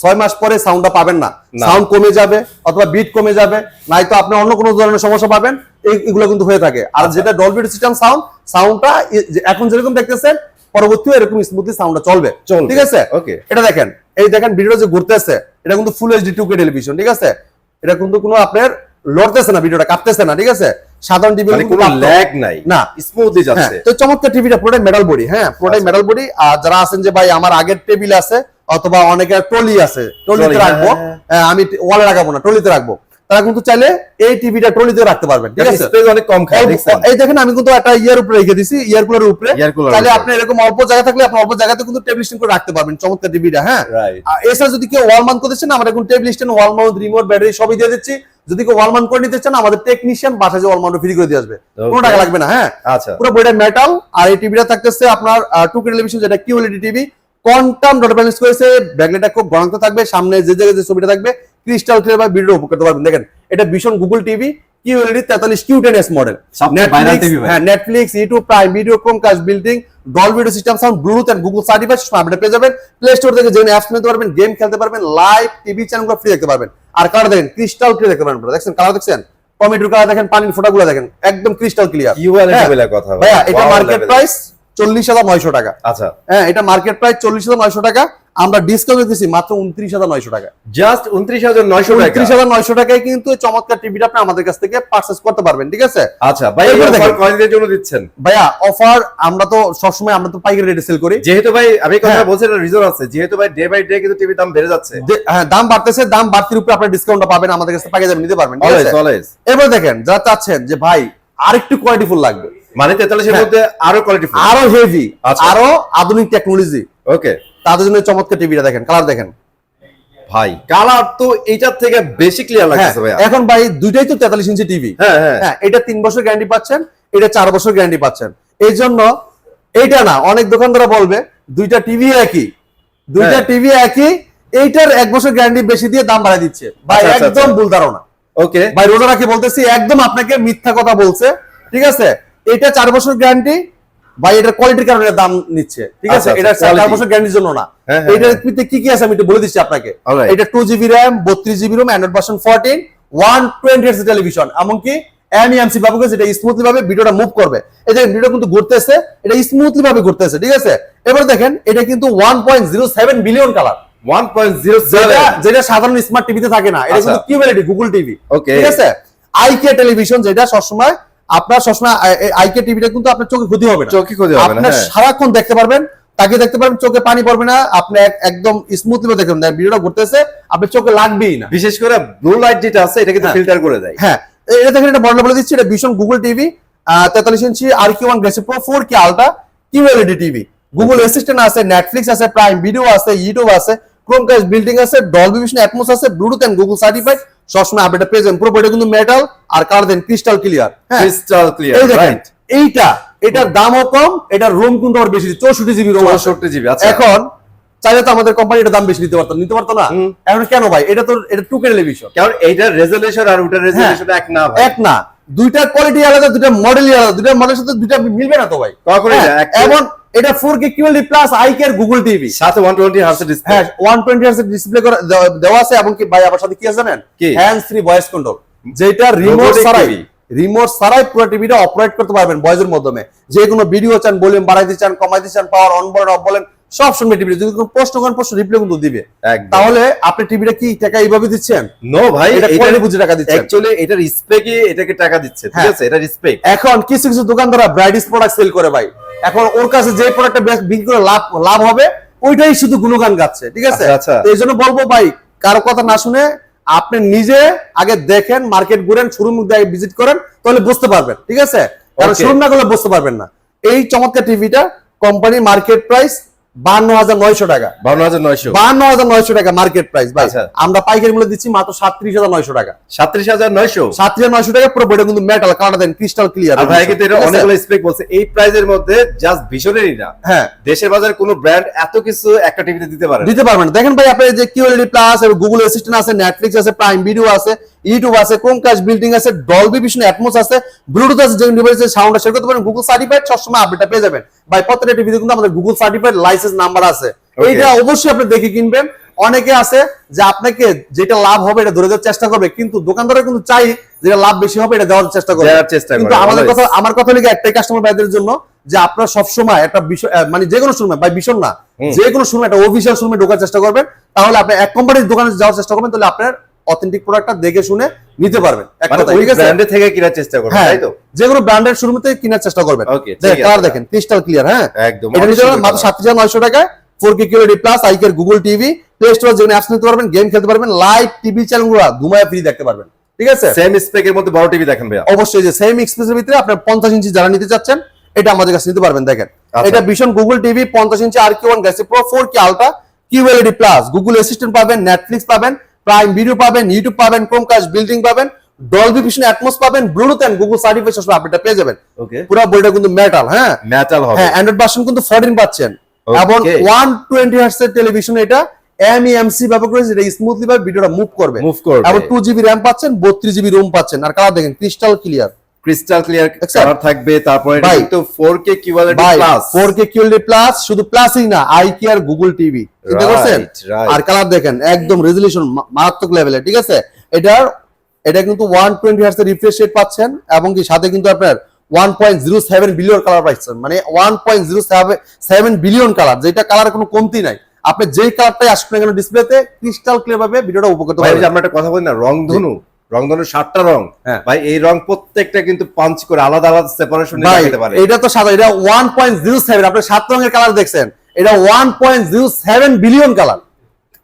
6 মাস পরে সাউন্ডটা পাবেন না, সাউন্ড কমে যাবে অথবা বিট কমে যাবে, নয়তো আপনি অন্য কোনো ধরনের সমস্যা পাবেন, এগুলো কিন্তু হয়ে থাকে। আর যেটা ডলবি অডিও সিস্টেম সাউন্ডটা এখন যেরকম দেখতেছেন পরবর্তীও এরকম স্মুথলি সাউন্ডটা চলবে। ঠিক আছে, ওকে, এটা দেখেন, এই দেখেন ভিডিওটা যে ঘুরতেছে, এটা কিন্তু ফুল এইচডি 2K টেলিভিশন। ঠিক আছে, এটা কিন্তু কোনো আপনার লড়তেছে না, ভিডিওটা কাঁপতেছে না। ঠিক আছে, সাধারণ টিভি কোনো ল্যাগ নাই, না, স্মুথলি যাচ্ছে। তো চমৎকার টিভিটা পুরোটাই মেটাল বডি। হ্যাঁ, পুরোটাই মেটাল বডি। আর যারা আছেন যে ভাই আমার আগের টেবিল আছে অথবা অনেকের টলি আছে, টলিতে রাখবো, আমি ওয়ালে রাখবো না, টলিতে রাখবো, তারা কিন্তু চাইলে এই টিভিটা ট্রলিতে রাখতে পারবেন। ঠিক আছে, স্পেস অনেক কম খায়। এই দেখেন আমি কিন্তু একটা ইয়ার উপরে রেখে দিছি, ইয়ার কুলারের উপরে, তাহলে আপনি এরকম অল্প জায়গা থাকলে আপনি অল্প জায়গাতে কিন্তু টেবিল স্ট্যান্ড করে রাখতে পারবেন চমৎকার টিভিটা। হ্যাঁ, আর এছাড়া যদি কেউ ওয়াল মাউন্ট করতে চান, আমরা এখন table stand, wall mount, remote, battery সবই দিয়ে দিচ্ছি। যদি কেউ ওয়াল মাউন্ট করে নিতে চান, আমাদের টেকনিশিয়ান বাসায় যে ওয়াল মাউন্ট ফ্রি করে দিয়ে আসবে, কোনো টাকা লাগবে না। হ্যাঁ, আচ্ছা, পুরো বইটা মেটাল। আর এই টিভিটা থাকতেছে আপনার 2K টেলিভিশন, যেটা QLED TV, quantum dot balance করেছে, ব্যাকলাইটটা খুব গণাঙ্ক থাকবে, সামনে যে জায়গায় যে ছবিটা থাকবে ক্রিস্টাল ক্লিয়ার ভাই ভিডিও উপভোগ করতে পারবেন। দেখেন এটা ভীষণ Google TV QLED 43 Q10s model, Netflix, YouTube, Prime Video, Chromecast built in, Dolby video system sound, Bluetooth and Google certified update পেয়ে যাবেন। প্লে স্টোর থেকে যে অ্যাপস নিতে পারবেন, গেম খেলতে পারবেন, লাইভ টিভি চ্যানেলগুলো ফ্রি দেখতে পারবেন। আর কালার দেখেন ক্রিস্টাল ক্লিয়ার দেখতে পারবেন, দেখছেন কালার দেখছেন, টমেটোর কালার দেখেন, পানির ফোঁটাগুলো দেখেন একদম ক্রিস্টাল ক্লিয়ার। কথা ভাইয়া এটা মার্কেট প্রাইস 40,900 টাকা। আচ্ছা হ্যাঁ এটা মার্কেট প্রাইস 40,900 টাকা, আমরা ডিসকাউন্ট দিতেছি মাত্র 29,900 টাকা। জাস্ট 29,900 টাকা। 29,900 টাকায় কিন্তু এই চমৎকার টিভিটা আপনি আমাদের কাছ থেকে পারচেজ করতে পারবেন, ঠিক আছে? আচ্ছা ভাই এই অফার কয়দিনের জন্য দিচ্ছেন? ভাইয়া অফার আমরা তো সবসময় আমরা তো পাইকারি রেটে সেল করি। যেহেতু ভাই আমি কথা বলছি একটা রিজন আছে, যেহেতু ভাই ডে বাই ডে কিন্তু টিভি দাম বেড়ে যাচ্ছে। হ্যাঁ দাম বাড়তেছে, দাম বাড়তির উপরে আপনি ডিসকাউন্টটা পাবেন, আমাদের কাছে পাইকারি দামে নিতে পারবেন, ঠিক আছে? অলওয়েজ। এবার দেখেন যারা চাচ্ছেন যে ভাই আরেকটু কোয়ালিটিফুল লাগবে, মানে 43 এর মধ্যে আরো কোয়ালিটিফুল, আরো হেভি, আরো আধুনিক টেকনোলজি, ওকে, তাদের জন্য চমৎকার টিভিটা দেখেন, কালার দেখেন ভাই কালার তো এইটার থেকে বেশি ক্লিয়ার লাগছে ভাই। এখন ভাই দুইটাই তো 43 ইঞ্চি টিভি। হ্যাঁ হ্যাঁ, এটা 3 বছর গ্যারান্টি পাচ্ছেন, এটা 4 বছর গ্যারান্টি পাচ্ছেন। এই জন্য এইটা না, অনেক দোকানদাররা বলবে দুইটা টিভি একই, দুইটা টিভি একই, এইটার 1 বছর গ্যারান্টি বেশি দিয়ে দাম বাড়ায় দিচ্ছে। ভাই একদম ভুল ধারণা। ওকে ভাই রোজা রাখি বলতেছি, একদম আপনাকে মিথ্যা কথা বলছে, ঠিক আছে? এটা 4 বছর গ্যারান্টি, ভাই এটার কোয়ালিটির কারণে দাম নিচ্ছে, ঠিক আছে? এটা 4 বছর গ্যারান্টির জন্য না। এটার ভিতরে কি কি আছে আমি একটু বলে দিচ্ছি আপনাকে। এটা 2GB RAM, 32GB ROM, Android version 14, 120 Hz television, এমনকি MEMC বাবুকে যেটা স্মুথলি ভাবে ভিডিওটা মুভ করবে। এই যে ভিডিও কিন্তু ঘুরতেছে, এটা স্মুথলি ভাবে ঘুরতেছে, ঠিক আছে? এবার দেখেন এটা কিন্তু 1.07 বিলিয়ন কালার, 1.07, যেটা সাধারণ স্মার্ট টিভিতে থাকে না, এটা কিন্তু QLED গুগল টিভি, ঠিক আছে? আইকে টেলিভিশন, যেটা সবসময় আপনার সবসময় আইকে টিভিটা কিন্তু আপনার চোখে ক্ষতি হবে না, চোখে ক্ষতি হবে না, আপনি সারাক্ষণ দেখতে পারবেন, তাকে দেখতে পারবেন, চোখে পানি পড়বে না, আপনি একদম স্মুথলি দেখবেন, ভিডিওটা ঘুরতেছে আপনার চোখে লাগবেই না। বিশেষ করে ব্লু লাইট যেটা আছে এটা কিন্তু ফিল্টার করে দেয়। হ্যাঁ এটা দেখেন, এটা বর্ণনা বলে দিচ্ছি, এটা ভীষণ Google TV 43 inch RQ1 Grace Pro 4K ultra QLED TV, Google assistant আছে, নেটফ্লিক্স আছে, প্রাইম ভিডিও আছে, ইউটিউব আছে, ক্রোমকাস্ট বিল্ডিং আছে, ডলবি ভিশন অ্যাটমস আছে, ব্লুটুথ এন্ড গুগল সার্টিফাইড, সবসময় আপডেট পেয়ে যাবেন। পুরো বডিটা কিন্তু মেটাল আর colour then crystal clear, crystal clear, right? এটার দামও কম, এটার রুম কিন্তু আবার বেশি, 64GB রুম, 64GB। আচ্ছা এখন চাইলে তো আমাদের কোম্পানি এটা দাম বেশি নিতে পারতো না। এখন কেন ভাই? এটা 2K টেলিভিশন, কারণ এইটার রেজোলিউশন আর ওটার রেজোলিউশন এক না ভাই, এক না, দুইটা কোয়ালিটি আলাদা, দুইটা মডেলই আলাদা, দুইটা মডেলের সাথে দুইটা মিলবে না তো ভাই কখনোই না। এবং এটা 4K QLED প্লাস আইকের গুগল টিভি, সাথে 120 Hz ডিসপ্লে। হ্যাঁ 120 Hz ডিসপ্লে করে দেওয়া আছে, এবং কি ভাই আবার সাথে কি আছে জানেন? হ্যান্ডস ফ্রি ভয়েস কন্ট্রোল, যেটা রিমোট ছাড়াই পুরো টিভিটা অপারেট করতে পারবেন ভয়েসের মাধ্যমে। যে কোনো ভিডিও চান, ভলিউম বাড়াইতে চান, কমাইতে চান, পাওয়ার অন বলেন অফ বলেন, সব সময় টিভি, যদি কোনো প্রশ্ন করেন প্রশ্ন রিপ্লাই কিন্তু দিবে। তাহলে আপনি টিভিটা কি টাকা এইভাবে দিচ্ছেন? নো ভাই, এটা কোয়ালিটি বুঝে টাকা দিচ্ছেন, অ্যাকচুয়ালি এটার স্পেকে এটাকে টাকা দিচ্ছে, ঠিক আছে? এটা স্পেক। এখন কিছু কিছু দোকানদাররা ব্রাইডিস প্রোডাক্ট সেল করে ভাই, এখন ওর কাছে যে প্রোডাক্টটা বিক্রি করে লাভ হবে ওইটাই শুধু গুণগান গাচ্ছে, ঠিক আছে? এই জন্য বলবো ভাই, কারো কথা না শুনে আপনি নিজে আগে দেখেন, মার্কেট ঘুরেন, শোরুম ভিজিট করেন, তাহলে বুঝতে পারবেন, ঠিক আছে? কারণ শোরুম না করলে বুঝতে পারবেন না। এই চমৎকার টিভিটা কোম্পানি মার্কেট প্রাইস 52,900 টাকা, 52,900 টাকা মার্কেট প্রাইস ভাই। আমরা পাইকারি মূল্য দিচ্ছি মাত্র 37,900 টাকা, 37,900 টাকা। পুরো বডিটা কিন্তু metal, colour then crystal clear. ভাই কিন্তু এটা অনেকগুলো স্পেক বলছে, এই প্রাইসের মধ্যে জাস্ট ভীষণেরই না, হ্যাঁ দেশের বাজারে কোনো ব্র্যান্ড এত কিছু একটা টিভিতে দিতে পারে না। দেখেন ভাই, আপনার যে QLED প্লাস, গুগল অ্যাসিস্ট্যান্ট আছে, নেটফ্লিক্স আছে, প্রাইম ভিডিও আছে, ইউটিউব আছে, ক্রোমকাস্ট বিল্ডিং আছে, ডলবি ভিশন অ্যাটমস আছে, ব্লুটুথ আছে, যে ডিভাইসে সাউন্ডটা শেয়ার করতে পারেন, গুগল সার্টিফাইড, সবসময় আপডেটটা পেয়ে যাবেন ভাই। প্রত্যেকটা টিভিতে কিন্তু আমাদের গুগল সার্টিফাইড লাইসেন্স নাম্বার আছে, এইটা অবশ্যই আপনি দেখে কিনবেন। অনেকে আছে যে আপনাকে যেটা লাভ হবে এটা ধরে দেওয়ার চেষ্টা করবে, কিন্তু দোকানদাররা কিন্তু চাই যেটা লাভ বেশি হবে এটা দেওয়ার চেষ্টা করবে। কিন্তু আমার কথা লিখে একটাই কাস্টমার ভাইদের জন্য, যে আপনারা সবসময় একটা বিষয়, মানে যে কোনো শোরুমে ভাই, ভীষণ না, যে কোনো শোরুমে একটা অফিসিয়াল শোরুমে ঢোকার চেষ্টা করবেন, তাহলে আপনি এক কোম্পানির দোকানে যাওয়ার চেষ্টা করবেন, তাহলে আপনার অথেন্টিক প্রোডাক্টটা দেখে শুনে নিতে পারবেন। ব্র্যান্ডে থেকে কেনার চেষ্টা করবেন, তাই তো? যে কোনো ব্র্যান্ডের শোরুম থেকে কেনার চেষ্টা করবেন। কালার দেখেন ক্রিস্টাল ক্লিয়ার, হ্যাঁ একদম। এটা নিতে পারবেন মাত্র 37,900 টাকায়, 4K QLED প্লাস আইকের গুগল টিভি, প্লে স্টোরে যেখানে অ্যাপস নিতে পারবেন, গেম খেলতে পারবেন, লাইভ টিভি চ্যানেলগুলো ঘুমায় ফ্রি দেখতে পারবেন, ঠিক আছে? সেম স্পেকের মধ্যে বড় টিভি দেখেন ভাই, অবশ্যই যে সেম এক্সপেন্সের ভিতরে আপনার 50 ইঞ্চি যারা নিতে চাচ্ছেন, এটা আমাদের কাছে নিতে পারবেন। দেখেন এটা ভীষণ গুগল টিভি 50 ইঞ্চি RQ1 Grace Pro 4K ultra QLED plus, Google assistant পাবেন, নেটফ্লিক্স পাবেন, প্রাইম ভিডিও পাবেন, ইউটিউব পাবেন, ক্রোমকাস্ট বিল্ডিং পাবেন, ডলবি ভিশন অ্যাটমস পাবেন, ব্লুটুথ এন্ড গুগল সার্টিফাইড সব আপডেটটা পেয়ে যাবেন। পুরো বডিটা কিন্তু মেটাল, হ্যাঁ মেটাল হবে, হ্যাঁ অ্যান্ড্রয়েড ভার্সন কিন্তু 14 পাচ্ছেন, এবং 120 Hz এর টেলিভিশন এটা, MEMC ব্যবহার করে যেটা স্মুথলি ভাবে ভিডিওটা মুভ করবে এবং 2GB RAM পাচ্ছেন, 32GB ROM পাচ্ছেন। আর কালার দেখেন ক্রিস্টাল ক্লিয়ার কালার থাকবে। তারপরে কিন্তু 4K QLED plus 4K QLED plus, শুধু প্লাসই না, iCare Google TV চিন্তা করছেন। আর কালার দেখেন একদম রেজোলিউশন মারাত্মক লেভেলের, ঠিক আছে। এটা কিন্তু 120 Hz এর রিফ্রেশ রেট পাচ্ছেন এবং কি সাথে কিন্তু আপনার 1.07 বিলিয়ন কালার পাচ্ছেন, মানে 1.07 বিলিয়ন কালার, যেটা কালার কোনো কমতি নাই। আপনি যেই কালারটাই আসুন না কেন ডিসপ্লেতে ক্রিস্টাল ক্লিয়ার ভাবে ভিডিওটা উপভোগ করতে পারবেন। আমরা একটা কথা বলি না, রংধনু 7টা রং ভাই, এই রং প্রত্যেকটা কিন্তু পাঞ্চ করে আলাদা আলাদা সেপারেশন নিতে পারে। এটা তো সাদা, এটা 1.07, আপনি 7 রঙের কালার দেখছেন, এটা 1.07 বিলিয়ন কালার।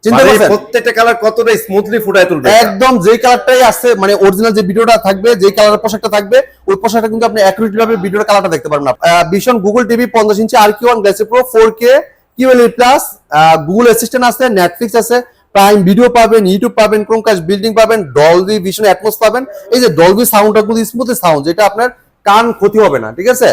চিন্তা করছেন প্রত্যেকটা কালার কতটা স্মুথলি ফুটায় তুলবে, একদম যেই কালারটাই আছে, মানে অরিজিনাল যে ভিডিওটা থাকবে, যেই কালারের পোশাকটা থাকবে, ওই পোশাকটা কিন্তু আপনি অ্যাকুরেট ভাবে ভিডিওর কালারটা দেখতে পারবেন। ভিশন গুগল টিভি 50 ইঞ্চি RQ1 glassy pro 4K QLED plus, Google assistant আছে, নেটফ্লিক্স আছে, প্রাইম ভিডিও পাবেন, ইউটিউব পাবেন, ক্রোমকাস্ট বিল্ডিং পাবেন, ডলবি ভিশন অ্যাটমস পাবেন। এই যে ডলবি সাউন্ডটা কিন্তু স্মুথ সাউন্ড, যেটা আপনার কান ক্ষতি হবে না, ঠিক আছে।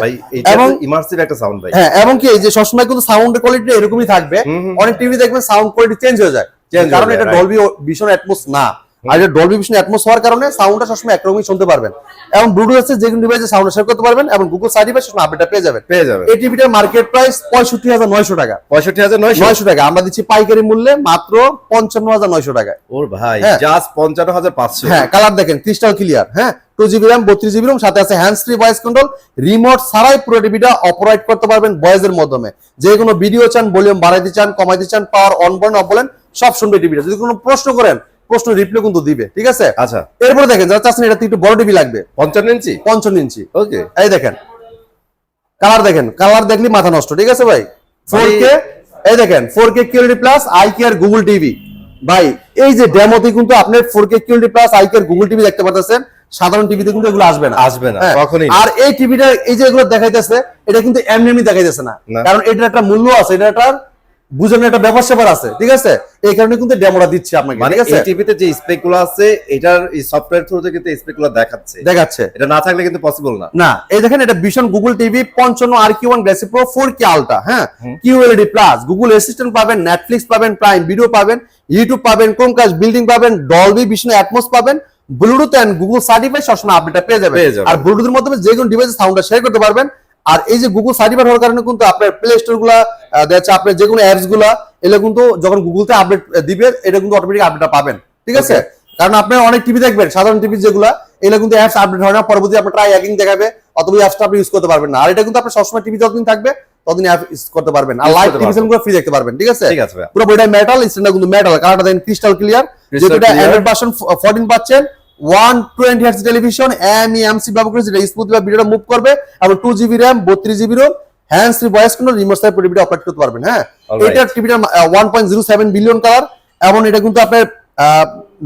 এবং ইমার্সিভ একটা সাউন্ড ভাই। হ্যাঁ, এবং কি এই যে সবসময় কিন্তু সাউন্ডের কোয়ালিটি এরকমই থাকবে। অনেক টিভি দেখবেন সাউন্ড কোয়ালিটি চেঞ্জ হয়ে যায়, কারণ এটা ডলবি ভিশন অ্যাটমস না। আর এটা ডলবি ভিশন অ্যাটমস হওয়ার কারণে সাউন্ডটা সবসময় একরকমই শুনতে পারবেন এবং ব্লুটুথ আছে, যে কোনো ডিভাইসে সাউন্ড শেয়ার করতে পারবেন এবং গুগল সার্টিফাইড সবসময় আপডেটটা পেয়ে যাবেন। এই টিভিটার মার্কেট প্রাইস 65,900 টাকা। 65,900 টাকা। আমরা দিচ্ছি পাইকারি মূল্যে মাত্র 55,900 টাকায়। ওর ভাই জাস্ট 55,500। হ্যাঁ, কালার দেখেন ক্রিস্টাল ক্লিয়ার। হ্যাঁ, 2GB RAM 32GB ROM, সাথে আছে hands free voice control, remote ছাড়াই পুরো টিভিটা অপারেট করতে পারবেন ভয়েসের মাধ্যমে। যে কোনো ভিডিও চান, ভলিউম বাড়াইতে চান, কমাইতে চান, পাওয়ার অন বলেন অফ বলেন, সব শুনবে টিভিটা। যদি কোনো প্রশ্ন করেন, প্রশ্ন রিপ্লাই কিন্তু দিবে, ঠিক আছে। আচ্ছা, এরপরে দেখেন যারা চাচ্ছেন এটা একটু বড় টিভি লাগবে, 55 ইঞ্চি। ওকে, এই দেখেন কালার দেখেন, কালার দেখলে মাথা নষ্ট, ঠিক আছে ভাই। 4K, এই দেখেন 4K QLED plus iCare Google TV ভাই। এই যে ডেমোতে কিন্তু আপনি 4K QLED plus iCare Google TV দেখতে পাচ্ছেন, সাধারণ টিভিতে কিন্তু এগুলো আসবে না কখনোই। আর এই টিভিটা এই যে এগুলো দেখাইতেছে, এটা কিন্তু এমনি দেখাইতেছে না, কারণ এটার একটা মূল্য আছে, এটা একটা বুঝানোর একটা ব্যাপার স্যাপার আছে, ঠিক আছে। এই কারণে কিন্তু ডেমোটা দিচ্ছি আপনাকে, ঠিক আছে। এই টিভিতে যে স্পেকগুলো আছে, এটার এই সফটওয়্যার থ্রুতে কিন্তু স্পেকগুলো দেখাচ্ছে, এটা না থাকলে কিন্তু পসিবল না। এই দেখেন এটা vision Google TV 55 RQ1 glassy pro 4K ultra. হ্যাঁ, QLED প্লাস, গুগল অ্যাসিস্ট্যান্ট পাবেন, নেটফ্লিক্স পাবেন, প্রাইম ভিডিও পাবেন, ইউটিউব পাবেন, ক্রোমকাস্ট বিল্ডিং পাবেন, ডলবি ভিশন অ্যাটমস পাবেন, ব্লুটুথ এন্ড গুগল সার্টিফাইড সবসময় আপডেটটা পেয়ে যাবেন। আর ব্লুটুথের মাধ্যমে যে কোনো ডিভাইসে সাউন্ডটা শেয়ার করতে পারবেন। আর এই যে গুগল সার্টিফাইড হওয়ার কারণে কিন্তু আপনার প্লে স্টোর গুলা দেখছে, আপনার যে কোনো অ্যাপস গুলা এগুলো কিন্তু যখন গুগলতে আপডেট দিবে, এটা কিন্তু অটোমেটিক আপডেটটা পাবেন, ঠিক আছে। কারণ আপনি অনেক টিভি দেখবেন, সাধারণ টিভি যেগুলা, এগুলো কিন্তু অ্যাপস আপডেট হয় না, পরবর্তী আপনার ট্রাই অ্যাগিং দেখাবে, অথবা অ্যাপসটা আপনি ইউজ করতে পারবেন না। আর এটা কিন্তু আপনি সবসময় টিভি যতদিন থাকবে ততদিন অ্যাপ ইউজ করতে পারবেন, আর লাইভ টিভি চ্যানেলগুলো ফ্রি দেখতে পারবেন, ঠিক আছে। পুরো বডিটা মেটাল, স্ক্রিনটা কিন্তু মেটাল, কালারটা দেখেন ক্রিস্টাল ক্লিয়ার। যেটা অ্যান্ড্রয়েড ভার্সন 14 পাচ্ছেন, 120 Hz টেলিভিশন, MEMC ব্যবহার করে যেটা স্মুথলি ভিডিওটা মুভ করবে এবং 2GB RAM 32GB ROM, hands free voice control, remote side টিভিটা অপারেট করতে পারবেন। হ্যাঁ, এটার টিভিটা 1.07 বিলিয়ন কালার এবং এটা কিন্তু আপনার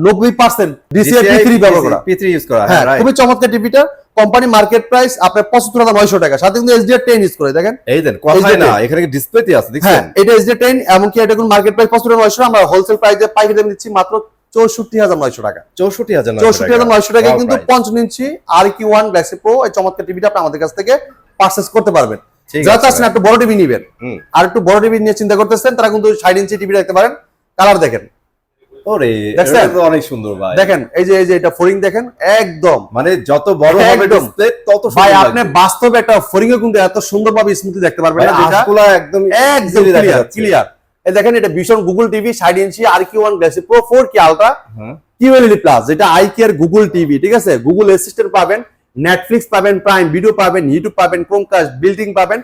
90% DCI P3 ব্যবহার করা, P3 ইউজ করা। হ্যাঁ, খুবই চমৎকার টিভিটা। কোম্পানি মার্কেট প্রাইস আপনার 75,900 টাকা, সাথে কিন্তু HDR10 ইউজ করে দেখেন। এই দেন কথাই না, এখানে কি ডিসপ্লেতে আছে দেখছেন। হ্যাঁ, এটা HDR10 এবং কি এটা কিন্তু মার্কেট প্রাইস 75,900, আমরা হোলসেল প্রাইসে পাইকারি দাম দিচ্ছি মাত্র 64,900 টাকা। 64,900 টাকায় কিন্তু 55 ইঞ্চি RQ1 গ্লাসি প্রো এই চমৎকার টিভিটা আপনি আমাদের কাছ থেকে পারচেজ করতে পারবেন। যারা চাচ্ছেন একটু বড় টিভি নেবেন, আর একটু বড় টিভি নিয়ে চিন্তা করতেছেন, তারা কিন্তু 60 ইঞ্চি টিভি দেখতে পারেন। কালার দেখেন, ওরে এটা তো অনেক সুন্দর ভাই। দেখেন এই যে এটা ফোরিং দেখেন, একদম মানে যত বড় হবে ডিসপ্লে তত সুন্দর ভাই। আপনি বাস্তবে একটা ফোরিং এ কিন্তু এত সুন্দরভাবে স্মুথলি দেখতে পারবেন না, যেটা একদম ক্লিয়ার। এই দেখেন এটা ভিশন গুগল টিভি 60 ইঞ্চি RQ1 glassy pro 4K ultra QLED plus, যেটা iCare গুগল টিভি, ঠিক আছে। গুগল অ্যাসিস্ট্যান্ট পাবেন, নেটফ্লিক্স পাবেন, প্রাইম ভিডিও পাবেন, ইউটিউব পাবেন, ক্রোমকাস্ট বিল্ডিং পাবেন,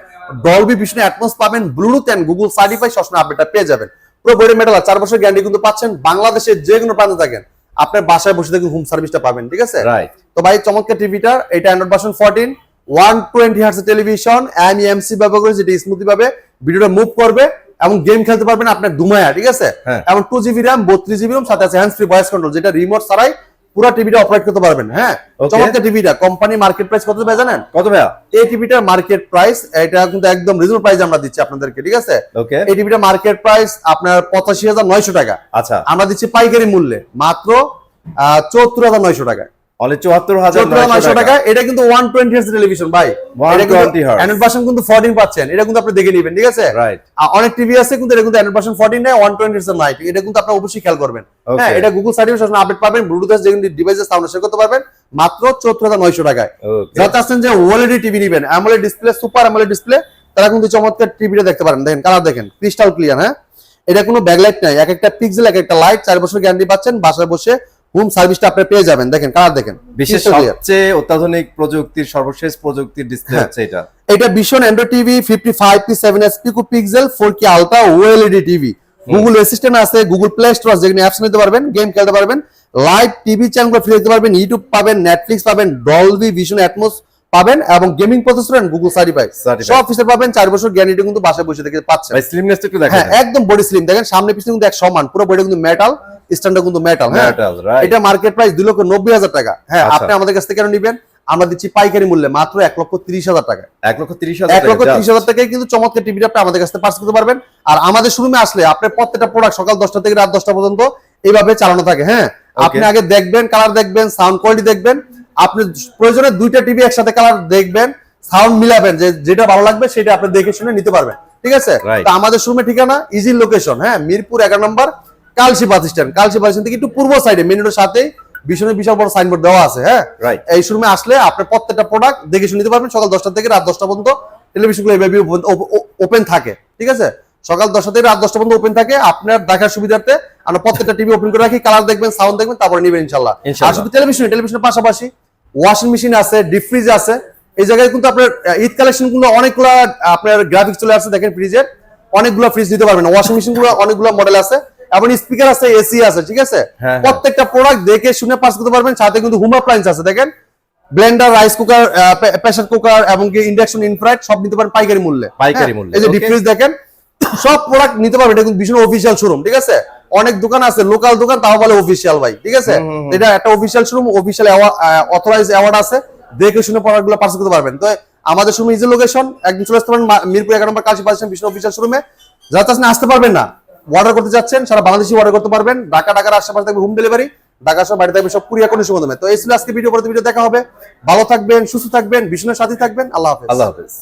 ডলবি ভিশন অ্যাটমস পাবেন, ব্লুটুথ এন্ড গুগল সার্টিফাইড সবসময় আপডেটটা পেয়ে যাবেন। পুরো বডি মেটাল, 4 বছর গ্যারান্টি কিন্তু পাচ্ছেন। বাংলাদেশের যে কোনো প্রান্তে থাকেন, আপনার বাসায় বসে থেকে হোম সার্ভিসটা পাবেন, ঠিক আছে। তো ভাই চমৎকার টিভিটা, এটা Android version 14, 120 Hz television, MEMC ব্যবহার করে যেটা স্মুথলি ভাবে ভিডিওটা মুভ করবে এবং গেম খেলতে পারবেন আপনার দুমায়া, ঠিক আছে। এবং 2GB RAM 32GB ROM, সাথে আছে হ্যান্ডস ফ্রি ভয়েস কন্ট্রোল, যেটা রিমোট ছাড়াই পুরো টিভিটা অপারেট করতে পারবেন। হ্যাঁ, চমৎকার টিভিটা। কোম্পানি মার্কেট প্রাইস কত ভাই জানেন? কত ভাই এই টিভিটার মার্কেট প্রাইস? এটা কিন্তু একদম রিজনেবল প্রাইস আমরা দিচ্ছি আপনাদেরকে, ঠিক আছে। এই টিভিটার মার্কেট প্রাইস আপনার 85,900 টাকা। আচ্ছা, আমরা দিচ্ছি পাইকারি মূল্যে মাত্র 74,900 টাকা। অনলি 74,900 টাকা। এটা কিন্তু 120 হার্জ টেলিভিশন ভাই, 120 হার্জ অ্যান্ড্রয়েড ভার্সন কিন্তু 14 পাচ্ছেন, এটা কিন্তু আপনি দেখে নেবেন, ঠিক আছে? রাইট। অনেক টিভি আছে কিন্তু এটা কিন্তু অ্যান্ড্রয়েড ভার্সন 14 নেই, 120 হার্জ নাই, এটা কিন্তু আপনারা অবশ্যই খেয়াল করবেন। হ্যাঁ, এটা গুগল সার্টিফিকেশন আপডেট পাবেন, ব্লুটুথ যে ডিভাইসে সাউন্ড শেয়ার করতে পারবেন মাত্র 74,900 টাকায়। যারা চাচ্ছেন যে ওএলইডি টিভি নেবেন, AMOLED display, super AMOLED display, তারা কিন্তু চমৎকার টিভিটা দেখতে পারেন। দেখেন কালার দেখেন, ক্রিস্টাল ক্লিয়ার। হ্যাঁ, এটা কোনো ব্যাকলাইট নাই, এক একটা পিক্সেল এক একটা লাইট, 4 বছর গ্যারান্টি পাচ্ছেন, বাসায় বসে হোম সার্ভিসটা আপনি পেয়ে যাবেন। দেখেন কালার দেখেন, বিশেষ সবচেয়ে অত্যাধুনিক প্রযুক্তির সর্বশেষ প্রযুক্তির ডিসপ্লে হচ্ছে এটা। এটা ভীষণ Android TV 55p7s pixel 4K ultra OLED TV. Google assistant আছে, গুগল প্লে স্টোর আছে, যেখানে অ্যাপস নিতে পারবেন, গেম খেলতে পারবেন, লাইভ টিভি চ্যানেলগুলো ফ্রি দেখতে পারবেন, ইউটিউব পাবেন, নেটফ্লিক্স পাবেন, ডলবি ভিশন অ্যাটমস পাবেন এবং gaming processor and Google certified সব ফিচার পাবেন। 4 বছর গ্যারান্টি কিন্তু বাসায় বসে থেকে পাচ্ছেন। ভাই স্লিমনেসটা একটু দেখেন। হ্যাঁ, একদম বডি স্লিম, দেখেন সামনে পিছনে কিন্তু এক সমান, পুরো বডি কিন্তু মেটাল, স্ট্যান্ডার্ড কিন্তু মেটাল। হ্যাঁ, এটা মার্কেট প্রাইস 2,90,000 টাকা। হ্যাঁ, আপনি আমাদের কাছ থেকে কেন নেবেন? আমরা দিচ্ছি পাইকারি মূল্যে মাত্র 1,30,000 টাকা। 1,30,000 টাকায় কিন্তু চমৎকার টিভিটা আপনি আমাদের কাছ থেকে পারচেজ করতে পারবেন। আর আমাদের শোরুমে আসলে আপনার প্রত্যেকটা প্রোডাক্ট সকাল 10টা থেকে রাত 10টা পর্যন্ত এইভাবে চালানো থাকে। হ্যাঁ, আপনি আগে দেখবেন, কালার দেখবেন, সাউন্ড কোয়ালিটি দেখবেন, আপনি প্রয়োজনে 2টা টিভি একসাথে কালার দেখবেন, সাউন্ড মিলাবেন, যেটা ভালো লাগবে সেটা আপনি দেখে শুনে নিতে পারবেন, ঠিক আছে? তো আমাদের শোরুমে ঠিকানা ইজি লোকেশন, হ্যাঁ, মিরপুর 11 নম্বর Kalshi bus stand. Kalshi bus stand থেকে একটু পূর্ব সাইডে মেন রোডের সাথে ভীষণ বিশাল বড় সাইনবোর্ড দেওয়া আছে। হ্যাঁ, এই শোরুমে আসলে আপনি প্রত্যেকটা প্রোডাক্ট দেখে শুনে নিতে পারবেন। সকাল 10টা থেকে রাত 10টা পর্যন্ত টেলিভিশনগুলো এইভাবে ওপেন থাকে, ঠিক আছে? সকাল 10টা থেকে রাত 10টা পর্যন্ত ওপেন থাকে। আপনার দেখার সুবিধার্থে আমরা প্রত্যেকটা টিভি ওপেন করে রাখি, কালার দেখবেন, সাউন্ড দেখবেন, তারপরে নেবেন ইনশাআল্লাহ। আর শুধু টেলিভিশনের পাশাপাশি ওয়াশিং মেশিন আছে, ডিপ ফ্রিজ আছে। এই জায়গায় কিন্তু আপনার ঈদ কালেকশন গুলো অনেকগুলো আপনার গ্রাফিক্স চলে আসছে, দেখেন ফ্রিজের অনেকগুলো ফ্রিজ নিতে পারবেন। ওয়াশিং মেশিন গুলো অনেকগুলো মডেল আছে, এবং স্পিকার আছে, এসি আছে, ঠিক আছে? প্রত্যেকটা প্রোডাক্ট দেখে শুনে পাস করতে পারবেন। সাথে কিন্তু হোম অ্যাপ্লায়েন্স আছে, দেখেন Blender, rice cooker, pressure cooker এবং কি ইন্ডাকশন, ইনফ্রারেড সব নিতে পারেন পাইকারি মূল্যে। এই যে ডিপ ফ্রিজ দেখেন, সব প্রোডাক্ট নিতে পারবেন। এটা কিন্তু ভীষণ অফিসিয়াল শোরুম, ঠিক আছে? অনেক দোকান আছে লোকাল দোকান, তাও বলে অফিসিয়াল ভাই, ঠিক আছে? এটা একটা official showroom, official authorise award আছে, দেখে শুনে প্রোডাক্টগুলো পারচেজ করতে পারবেন। তো আমাদের শোরুম ইজি লোকেশন, একদিন চলে আসতে পারেন মিরপুর 11 নম্বর কালশি বাস স্ট্যান্ড ভীষণ অফিসিয়াল শোরুমে। যারা চাচ্ছেন আসতে পারবেন না, অর্ডার করতে যাচ্ছেন, সারা বাংলাদেশে অর্ডার করতে পারবেন। ঢাকার আশেপাশে থাকবে হোম ডেলিভারি, ঢাকা সব বাড়ি থাকবে সব কুরিয়ার কন্ডিশন মাধ্যমে। তো এই ছিল আজকে ভিডিও, পরে ভিডিও দেখা হবে। ভালো থাকবেন, সুস্থ থাকবেন, ভীষণের সাথে থাকবেন। আল্লাহ হাফেজ।